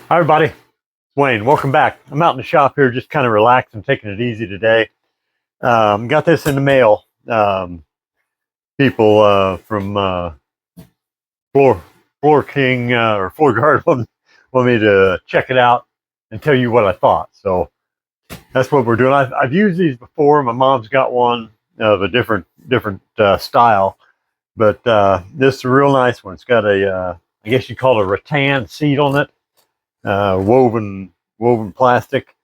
Hi everybody, Wayne. Welcome back. I'm out in the shop here, just kind of relaxing, taking it easy today. Got this in the mail. People from Floor Floor King or Floor Guard want me to check it out and tell you what I thought. So that's what we're doing. I've used these before. My mom's got one of a different style, but this is a real nice one. It's got a I guess you call it a rattan seat on it, woven plastic,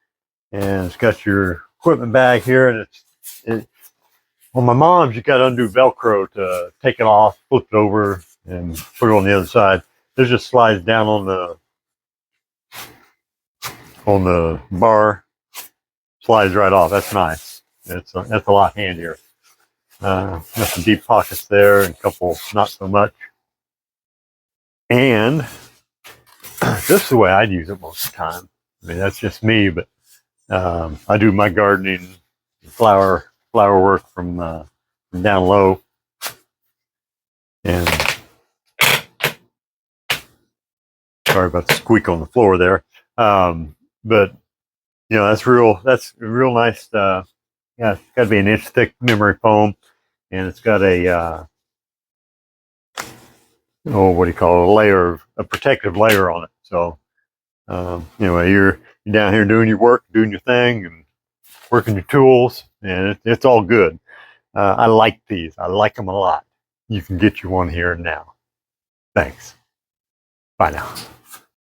and it's got your equipment bag here, and on my mom's you got to undo Velcro to take it off, flip it over, and put it on the other side. This just slides down on the bar, slides right off. That's nice. That's a lot handier. Got some deep pockets there, and a couple not so much. And this is the way I'd use it most of the time. I mean, that's just me, but I do my gardening, flower work from down low, and sorry about the squeak on the floor there. But you know, that's real nice. Yeah, it's got to be an inch thick memory foam, and it's got a what do you call it? A protective layer on it. So anyway, you're down here doing your work, doing your thing, and working your tools, and it's all good. I like these. I like them a lot. You can get you one here now. Thanks. Bye now.